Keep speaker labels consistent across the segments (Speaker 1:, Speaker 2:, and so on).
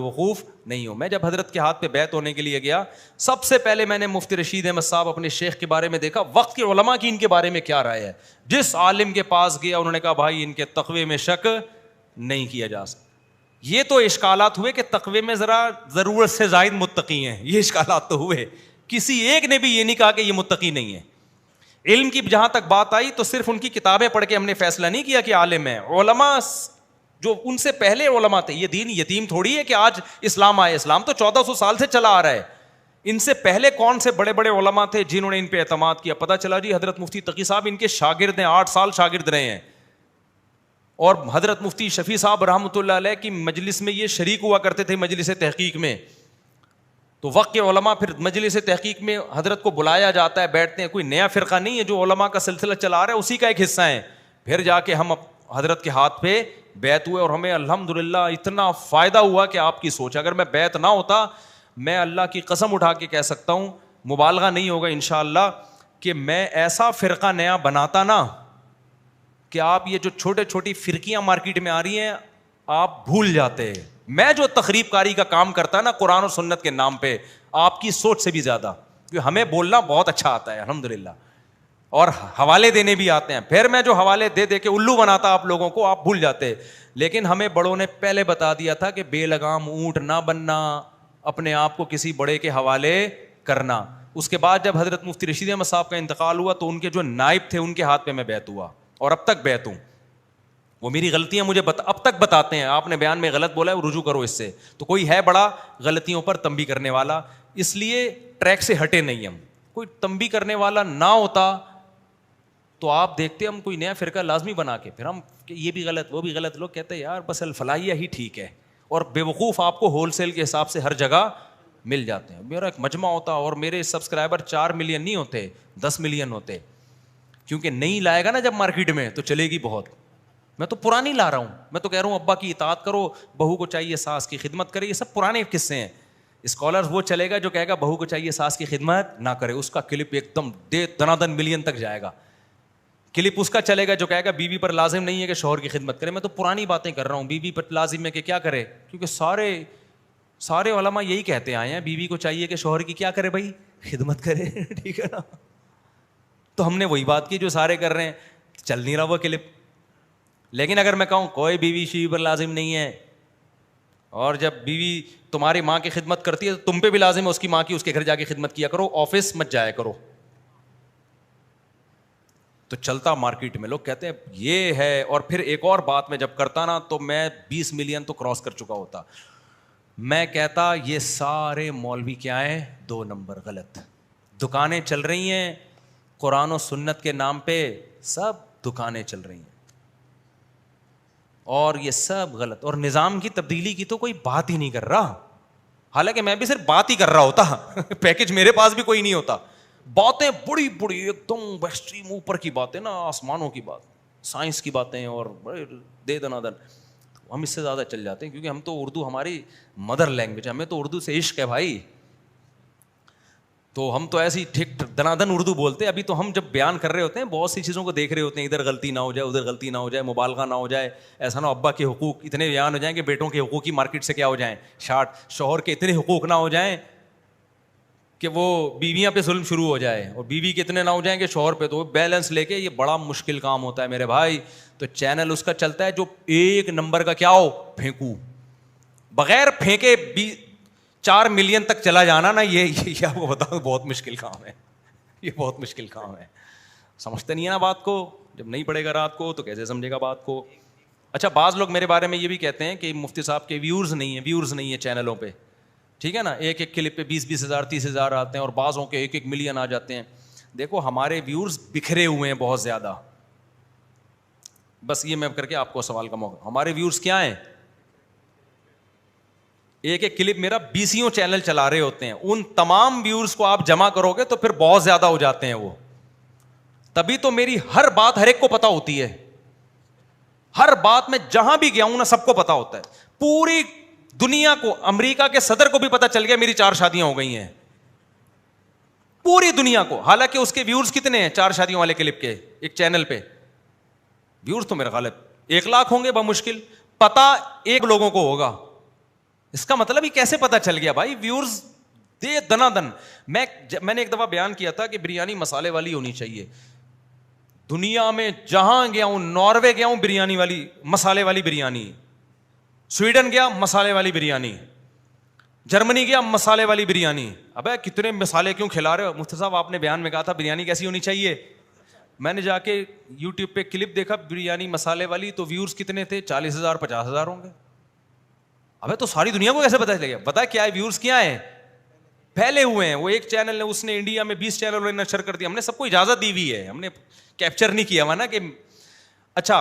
Speaker 1: وقوف نہیں ہوں. میں جب حضرت کے ہاتھ پہ بیعت ہونے کے لیے گیا, سب سے پہلے میں نے مفتی رشید احمد صاحب اپنے شیخ کے بارے میں دیکھا, وقت کے علماء کی ان کے بارے میں کیا رائے ہے. جس عالم کے پاس گیا انہوں نے کہا بھائی ان کے تقوی میں شک نہیں کیا جا سکتا. یہ تو اشکالات ہوئے کہ تقوی میں ذرا ضرورت سے زائد متقی ہیں, یہ اشکالات تو ہوئے. کسی ایک نے بھی یہ نہیں کہا کہ یہ متقی نہیں ہے. علم کی جہاں تک بات آئی تو صرف ان کی کتابیں پڑھ کے ہم نے فیصلہ نہیں کیا کہ عالم ہے. علماء جو ان سے پہلے علماء تھے, یہ دین یتیم تھوڑی ہے کہ آج اسلام آئے, اسلام تو 1400 سال سے چلا آ رہا ہے. ان سے پہلے کون سے بڑے بڑے علماء تھے جنہوں نے ان پہ اعتماد کیا. پتہ چلا جی حضرت مفتی تقی صاحب ان کے شاگرد ہیں, 8 سال شاگرد رہے ہیں. اور حضرت مفتی شفیع صاحب رحمۃ اللہ علیہ کی مجلس میں یہ شریک ہوا کرتے تھے, مجلس تحقیق میں. تو وقت کے علماء پھر مجلس تحقیق میں حضرت کو بلایا جاتا ہے, بیٹھتے ہیں. کوئی نیا فرقہ نہیں ہے, جو علماء کا سلسلہ چلا رہا ہے اسی کا ایک حصہ ہے. پھر جا کے ہم حضرت کے ہاتھ پہ بیعت ہوئے, اور ہمیں الحمدللہ اتنا فائدہ ہوا کہ آپ کی سوچ. اگر میں بیعت نہ ہوتا, میں اللہ کی قسم اٹھا کے کہہ سکتا ہوں, مبالغہ نہیں ہوگا انشاءاللہ, کہ میں ایسا فرقہ نیا بناتا نا کہ آپ یہ جو چھوٹے چھوٹی فرقیاں مارکیٹ میں آ رہی ہیں آپ بھول جاتے. میں جو تخریب کاری کا کام کرتا نا قرآن و سنت کے نام پہ, آپ کی سوچ سے بھی زیادہ, کیونکہ ہمیں بولنا بہت اچھا آتا ہے الحمدللہ, اور حوالے دینے بھی آتے ہیں. پھر میں جو حوالے دے دے کے الو بناتا آپ لوگوں کو, آپ بھول جاتے. لیکن ہمیں بڑوں نے پہلے بتا دیا تھا کہ بے لگام اونٹ نہ بننا, اپنے آپ کو کسی بڑے کے حوالے کرنا. اس کے بعد جب حضرت مفتی رشید احمد صاحب کا انتقال ہوا تو ان کے جو نائب تھے ان کے ہاتھ پہ میں بیعت ہوا, اور اب تک بیعت ہوں. وہ میری غلطیاں مجھے اب تک بتاتے ہیں, آپ نے بیان میں غلط بولا ہے, رجوع کرو اس سے. تو کوئی ہے بڑا غلطیوں پر تنبیہ کرنے والا, اس لیے ٹریک سے ہٹے نہیں ہم. کوئی تنبیہ کرنے والا نہ ہوتا تو آپ دیکھتے ہم کوئی نیا فرقہ لازمی بنا کے, پھر ہم کہ یہ بھی غلط وہ بھی غلط. لوگ کہتے ہیں یار بس الفلاحیہ ہی ٹھیک ہے, اور بے وقوف آپ کو ہول سیل کے حساب سے ہر جگہ مل جاتے ہیں. میرا ایک مجمع ہوتا اور میرے سبسکرائبر 4 ملین نہیں ہوتے, 10 ملین ہوتے, کیونکہ نہیں لائے گا نا جب مارکیٹ میں تو چلے گی بہت. میں تو پرانی لا رہا ہوں, میں تو کہہ رہا ہوں ابا کی اطاعت کرو, بہو کو چاہیے ساس کی خدمت کرے. یہ سب پرانے قصے ہیں. اسکالرز وہ چلے گا جو کہے گا بہو کو چاہیے ساس کی خدمت نہ کرے, اس کا کلپ ایک دم دنادن ملین تک جائے گا. کلپ اس کا چلے گا جو کہے گا بیوی پر لازم نہیں ہے کہ شوہر کی خدمت کرے. میں تو پرانی باتیں کر رہا ہوں, بیوی پر لازم ہے کہ کیا کرے, کیونکہ سارے علماء یہی کہتے آئے ہیں, بیوی کو چاہیے کہ شوہر کی کیا کرے بھائی, خدمت کرے. ٹھیک ہے نا, تو ہم نے وہی بات کی جو سارے کر رہے ہیں, چل نہیں رہا وہ کلپ. لیکن اگر میں کہوں کوئی بیوی شیوی پر لازم نہیں ہے, اور جب بیوی تمہاری ماں کی خدمت کرتی ہے تو تم پہ بھی لازم ہے اس کی ماں کی, اس کے گھر جا کے خدمت کیا کرو, آفس مت جایا کرو, تو چلتا مارکیٹ میں. لوگ کہتے ہیں یہ ہے. اور پھر ایک اور بات میں جب کرتا نا تو میں 20 ملین تو کراس کر چکا ہوتا. میں کہتا یہ سارے مولوی کیا ہیں, 2 نمبر غلط. دکانیں چل رہی ہیں قرآن و سنت کے نام پہ, سب دکانیں چل رہی ہیں, اور یہ سب غلط. اور نظام کی تبدیلی کی تو کوئی بات ہی نہیں کر رہا, حالانکہ میں بھی صرف بات ہی کر رہا ہوتا, پیکج میرے پاس بھی کوئی نہیں ہوتا. باتیں بڑی بڑی ایک دم ایکسٹریم اوپر کی باتیں نا, آسمانوں کی بات, سائنس کی باتیں, اور بڑے دے دنادن. ہم اس سے زیادہ چل جاتے ہیں کیونکہ ہم تو اردو ہماری مدر لینگویج ہے, ہمیں تو اردو سے عشق ہے بھائی. تو ہم تو ایسی ٹھیک دنادن اردو بولتے ہیں. ابھی تو ہم جب بیان کر رہے ہوتے ہیں بہت سی چیزوں کو دیکھ رہے ہوتے ہیں, ادھر غلطی نہ ہو جائے, ادھر غلطی نہ ہو جائے, مبالغہ نہ ہو جائے, ایسا نہ ابا کے حقوق اتنے بیان ہو جائیں کہ بیٹوں کے حقوق کی مارکیٹ سے کیا ہو جائیں شارٹ, شوہر کے اتنے حقوق نہ ہو جائیں کہ وہ بیویاں پہ ظلم شروع ہو جائے, اور بیوی کے اتنے نہ ہو جائیں کہ شوہر پہ. تو بیلنس لے کے یہ بڑا مشکل کام ہوتا ہے میرے بھائی. تو چینل اس کا چلتا ہے جو 1 نمبر کا کیا ہو, پھینکو, بغیر پھینکے 4 ملین تک چلا جانا نا, یہ آپ کو بتاؤں بہت مشکل کام ہے, یہ بہت مشکل کام ہے. سمجھتے نہیں ہے نا بات کو, جب نہیں پڑے گا رات کو تو کیسے سمجھے گا بات کو. اچھا بعض لوگ میرے بارے میں یہ بھی کہتے ہیں کہ مفتی صاحب کے ویورز نہیں ہیں چینلوں پہ, ٹھیک ہے نا, ایک کلپ پہ 20 ہزار 30 ہزار آتے ہیں, اور بعضوں کے 1 ملین آ جاتے ہیں. دیکھو ہمارے ویورز بکھرے ہوئے ہیں بہت زیادہ, بس یہ میں کر کے آپ کو سوال کا موقع. ہمارے ویورز کیا ہیں, ایک کلپ میرا 20 چینل چلا رہے ہوتے ہیں, ان تمام ویورز کو آپ جمع کرو گے تو پھر بہت زیادہ ہو جاتے ہیں وہ. تبھی تو میری ہر بات ہر ایک کو پتا ہوتی ہے, ہر بات میں جہاں بھی گیا ہوں نا سب کو پتا ہوتا ہے. پوری دنیا کو, امریکہ کے صدر کو بھی پتا چل گیا میری 4 شادیاں ہو گئی ہیں, پوری دنیا کو. حالانکہ اس کے ویورز کتنے ہیں 4 شادیوں والے کلپ کے ایک چینل پہ, ویورز تو میرا غالب 1 لاکھ ہوں گے بمشکل, پتا 1 لوگوں کو ہوگا, اس کا مطلب یہ کیسے پتا چل گیا بھائی؟ ویورز دے دنا دن. میں نے ایک دفعہ بیان کیا تھا کہ بریانی مسالے والی ہونی چاہیے. دنیا میں جہاں گیا ہوں, ناروے گیا ہوں, بریانی والی مسالے والی بریانی. سویڈن گیا, مسالے والی بریانی. جرمنی گیا, مسالے والی بریانی. ابے کتنے مسالے کیوں کھلا رہے ہو؟ مفتی صاحب آپ نے بیان میں کہا تھا بریانی کیسی ہونی چاہیے. میں نے جا کے یوٹیوب پہ کلپ دیکھا بریانی مسالے والی, تو ویورز کتنے تھے؟ 40,000 50,000 ہوں گے. ابے تو ساری دنیا کو کیسے پتا چلے گا؟ پتا کیا ہے ویورز کیا ہیں؟ پھیلے ہوئے ہیں. وہ ایک چینل نے, اس نے انڈیا میں 20 چینلوں نے نشر کر دیا. ہم نے سب کو اجازت دی ہوئی ہے, ہم نے کیپچر نہیں کیا ہوا نا کہ اچھا.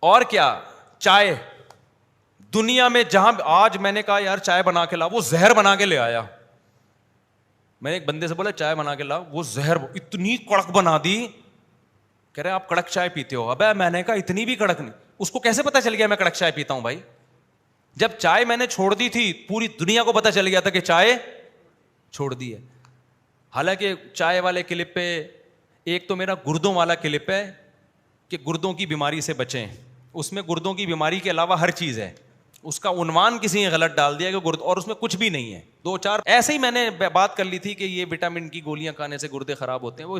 Speaker 1: اور کیا, چائے دنیا میں جہاں آج میں نے کہا یار چائے بنا کے لا, وہ زہر بنا کے لے آیا. میں نے ایک بندے سے بولا چائے بنا کے لا, وہ زہر اتنی کڑک بنا دی. کہہ رہے آپ کڑک چائے پیتے ہو. ابے میں نے کہا اتنی بھی کڑک نہیں. اس کو کیسے پتا چل گیا میں کڑک چائے پیتا ہوں بھائی؟ جب چائے میں نے چھوڑ دی تھی پوری دنیا کو پتا چل گیا تھا کہ چائے چھوڑ دی ہے. حالانکہ چائے والے کلپ پہ ایک تو میرا گردوں والا کلپ ہے کہ گردوں کی بیماری سے بچیں. اس میں گردوں کی بیماری کے علاوہ ہر چیز ہے. اس کا عنوان کسی نے غلط ڈال دیا کہ گرد, اور اس میں کچھ بھی نہیں ہے. 2-4 ایسے ہی میں نے بات کر لی تھی کہ یہ وٹامن کی گولیاں کھانے سے گردے خراب ہوتے ہیں.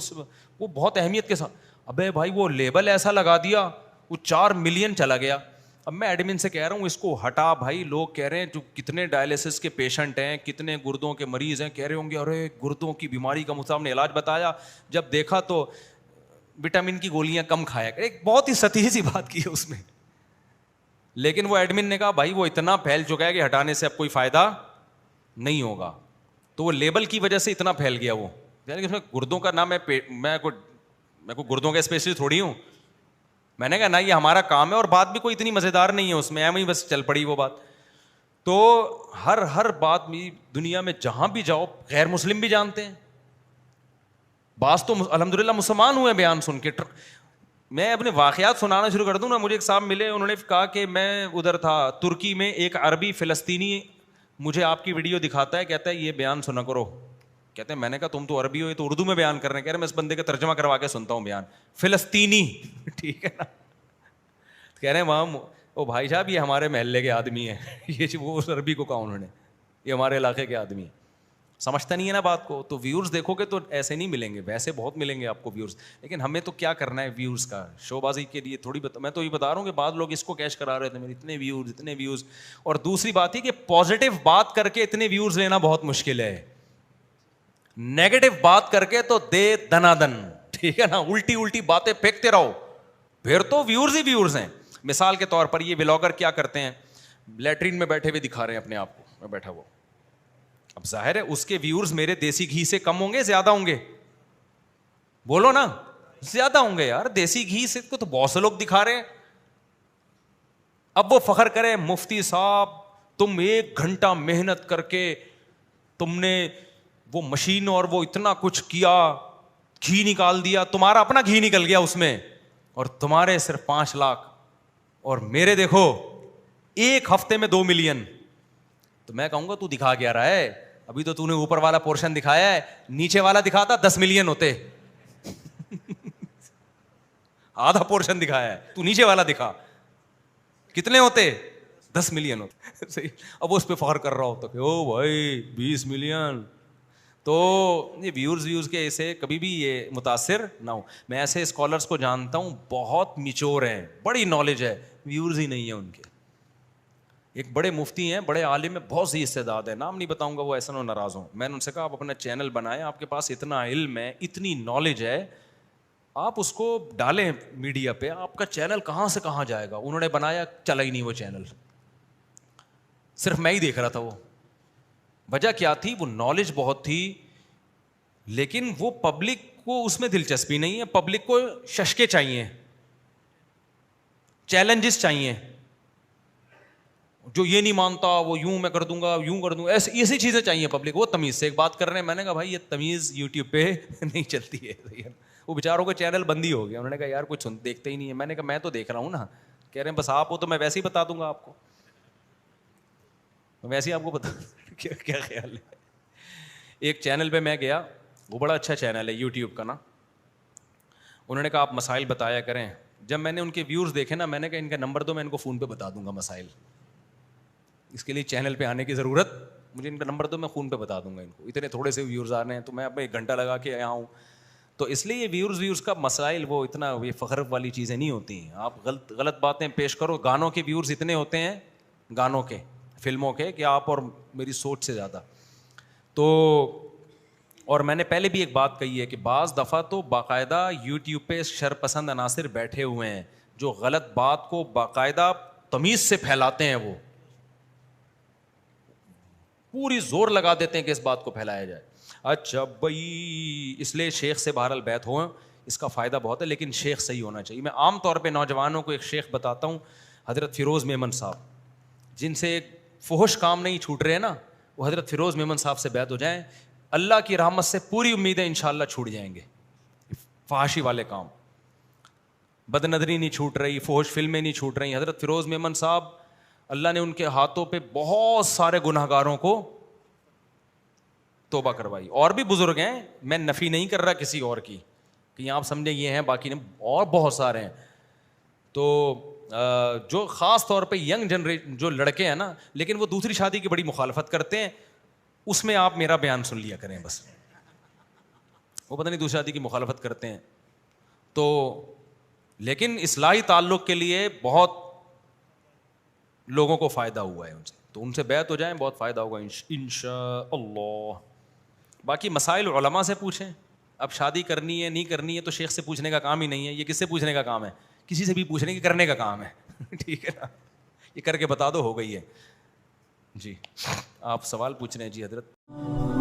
Speaker 1: وہ بہت اہمیت کے ساتھ. ابے بھائی وہ لیبل ایسا لگا دیا, وہ 4 ملین چلا گیا. اب میں ایڈمن سے کہہ رہا ہوں اس کو ہٹا بھائی. لوگ کہہ رہے ہیں جو کتنے ڈائلسس کے پیشنٹ ہیں, کتنے گردوں کے مریض ہیں, کہہ رہے ہوں گے ارے گردوں کی بیماری کا مجھ نے علاج بتایا, جب دیکھا تو وٹامن کی گولیاں کم کھایا. ایک بہت ہی سطحی سی بات کی ہے اس میں. لیکن وہ ایڈمن نے کہا بھائی وہ اتنا پھیل چکا ہے کہ ہٹانے سے اب کوئی فائدہ نہیں ہوگا. تو وہ لیبل کی وجہ سے اتنا پھیل گیا وہ, یعنی اس میں گردوں کا نام ہے. میں کوئی گردوں کا اسپیشلسٹ تھوڑی ہوں. میں نے کہا نا یہ ہمارا کام ہے, اور بات بھی کوئی اتنی مزیدار نہیں ہے اس میں, ایم ہی بس چل پڑی وہ بات. تو ہر بات میں دنیا میں جہاں بھی جاؤ غیر مسلم بھی جانتے ہیں. بعض تو الحمدللہ مسلمان ہوئے بیان سن کے. میں اپنے واقعات سنانا شروع کر دوں نا. مجھے ایک صاحب ملے, انہوں نے کہا کہ میں ادھر تھا ترکی میں, ایک عربی فلسطینی مجھے آپ کی ویڈیو دکھاتا ہے, کہتا ہے یہ بیان سنا کرو. کہتے ہیں میں نے کہا تم تو عربی ہو, یہ تو اردو میں بیان کر رہے ہیں. کہہ رہے میں اس بندے کا ترجمہ کروا کے سنتا ہوں بیان. فلسطینی ٹھیک ہے نا. کہہ رہے ہیں وہاں او بھائی صاحب یہ ہمارے محلے کے آدمی ہیں. یہ وہ اس عربی کو کہا انہوں نے, یہ ہمارے علاقے کے آدمی ہیں. سمجھتا نہیں ہے نا بات کو. تو ویورز دیکھو گے تو ایسے نہیں ملیں گے, ویسے بہت ملیں گے آپ کو ویورز. لیکن ہمیں تو کیا کرنا ہے ویورز کا شو بازی کے لیے تھوڑی میں تو یہ بتا رہا ہوں کہ بعض لوگ اس کو کیش کرا رہے تھے میرے اتنے ویورز. اور دوسری بات یہ کہ پازیٹیو بات کر کے اتنے ویورز لینا بہت مشکل ہے. نیگیٹو بات کر کے تو دے دنا دن, ٹھیک ہے نا, الٹی باتیں پھینکتے رہو, پھر تو ویورز ہی ویورز ہیں. مثال کے طور پر یہ ولاگر کیا کرتے ہیں, لیٹرین میں بیٹھے ہوئے دکھا رہے ہیں اپنے آپ کو, میں بیٹھا ہوا. اب ظاہر ہے اس کے ویورز میرے دیسی گھی سے کم ہوں گے زیادہ ہوں گے؟ بولو نا, زیادہ ہوں گے یار. دیسی گھی سے کو تو بہت سے لوگ دکھا رہے ہیں. اب وہ فخر کرے مفتی صاحب تم 1 گھنٹہ محنت کر کے تم نے وہ مشین اور وہ اتنا کچھ کیا, گھی نکال دیا, تمہارا اپنا گھی نکل گیا اس میں, اور تمہارے صرف 5 لاکھ, اور میرے دیکھو 1 ہفتے میں 2 ملین. تو میں کہوں گا تو دکھا کیا رہا ہے؟ ابھی تو نے اوپر والا پورشن دکھایا ہے, نیچے والا دکھاتا 10 ملین ہوتے. آدھا پورشن دکھایا ہے, تو نیچے والا دکھا کتنے ہوتے؟ 10 ملین ہوتے. صحیح. اب وہ اس پہ فخر کر رہا ہوتا کہ او بھائی 20 ملین. تو یہ ویورز کے ایسے کبھی بھی یہ متاثر نہ ہو. میں ایسے اسکالرس کو جانتا ہوں بہت میچور ہیں, بڑی نالج ہے, ویورز ہی نہیں ہے ان کے. ایک بڑے مفتی ہیں, بڑے عالم ہیں, بہت سی استعداد ہے, نام نہیں بتاؤں گا وہ ایسا نہ ناراض ہوں. میں نے ان سے کہا آپ اپنا چینل بنائیں, آپ کے پاس اتنا علم ہے, اتنی نالج ہے, آپ اس کو ڈالیں میڈیا پہ, آپ کا چینل کہاں سے کہاں جائے گا. انہوں نے بنایا, چلا ہی نہیں وہ چینل, صرف میں ہی دیکھ رہا تھا. وہ وجہ کیا تھی؟ وہ نالج بہت تھی, لیکن وہ پبلک کو اس میں دلچسپی نہیں ہے. پبلک کو ششکے چاہیے, چیلنجز چاہیے. جو یہ نہیں مانتا وہ یوں میں کر دوں گا, یوں کر دوں گا, ایسی چیزیں چاہیے پبلک. وہ تمیز سے ایک بات کر رہے ہیں. میں نے کہا بھائی یہ تمیز یوٹیوب پہ نہیں چلتی ہے. وہ بیچاروں کا چینل بند ہی ہو گیا. انہوں نے کہا یار کچھ دیکھتے ہی نہیں ہے. میں نے کہا میں تو دیکھ رہا ہوں نا. کہہ رہے ہیں بس آپ ہو تو میں ویسے ہی بتا دوں گا آپ کو, ویسے ہی آپ کو بتا. کیا خیال ہے؟ ایک چینل پہ میں گیا, وہ بڑا اچھا چینل ہے یوٹیوب کا نا. انہوں نے کہا آپ مسائل بتایا کریں. جب میں نے ان کے ویورز دیکھے نا, میں نے کہا ان کا نمبر دو, میں ان کو فون پہ بتا دوں گا مسائل. اس کے لیے چینل پہ آنے کی ضرورت, مجھے ان کا نمبر دو, میں فون پہ بتا دوں گا ان کو. اتنے تھوڑے سے ویورز آ رہے ہیں تو میں اب 1 گھنٹہ لگا کے آیا ہوں. تو اس لیے یہ ویورز کا مسائل وہ اتنا یہ فخر والی چیزیں نہیں ہوتی ہیں. آپ غلط باتیں پیش کرو. گانوں کے ویورز اتنے ہوتے ہیں, گانوں کے, فلموں کے, کہ آپ اور میری سوچ سے زیادہ. تو اور میں نے پہلے بھی ایک بات کہی ہے کہ بعض دفعہ تو باقاعدہ یوٹیوب پہ شرپسند عناصر بیٹھے ہوئے ہیں جو غلط بات کو باقاعدہ تمیز سے پھیلاتے ہیں, وہ پوری زور لگا دیتے ہیں کہ اس بات کو پھیلایا جائے. اچھا بھائی, اس لیے شیخ سے بہرحال بیعت ہو, اس کا فائدہ بہت ہے, لیکن شیخ صحیح ہونا چاہیے. میں عام طور پہ نوجوانوں کو ایک شیخ بتاتا ہوں, حضرت فیروز میمن صاحب, جن سے ایک فحش کام نہیں چھوٹ رہے نا, وہ حضرت فیروز میمن صاحب سے بیعت ہو جائیں. اللہ کی رحمت سے پوری امیدیں انشاءاللہ چھوٹ جائیں گے. فحاشی والے کام, بد نظری نہیں چھوٹ رہی, فحش فلمیں نہیں چھوٹ رہی. حضرت فیروز میمن صاحب, اللہ نے ان کے ہاتھوں پہ بہت سارے گناہ گاروں کو توبہ کروائی. اور بھی بزرگ ہیں, میں نفی نہیں کر رہا کسی اور کی, کہ آپ سمجھیں یہ ہیں باقی نہیں, اور بہت سارے ہیں. تو جو خاص طور پہ ینگ جنریشن جو لڑکے ہیں نا, لیکن وہ دوسری شادی کی بڑی مخالفت کرتے ہیں, اس میں آپ میرا بیان سن لیا کریں بس. وہ پتہ نہیں دوسری شادی کی مخالفت کرتے ہیں تو, لیکن اصلاحی تعلق کے لیے بہت لوگوں کو فائدہ ہوا ہے ان سے, تو ان سے بیعت ہو جائیں, بہت فائدہ ہوگا انشاءاللہ. باقی مسائل علماء سے پوچھیں. اب شادی کرنی ہے نہیں کرنی ہے تو شیخ سے پوچھنے کا کام ہی نہیں ہے, یہ کس سے پوچھنے کا کام ہے؟ کسی سے بھی پوچھنے کی کرنے کا کام ہے. ٹھیک ہے نا, یہ کر کے بتا دو, ہو گئی ہے. جی آپ سوال پوچھ رہے ہیں. جی حضرت.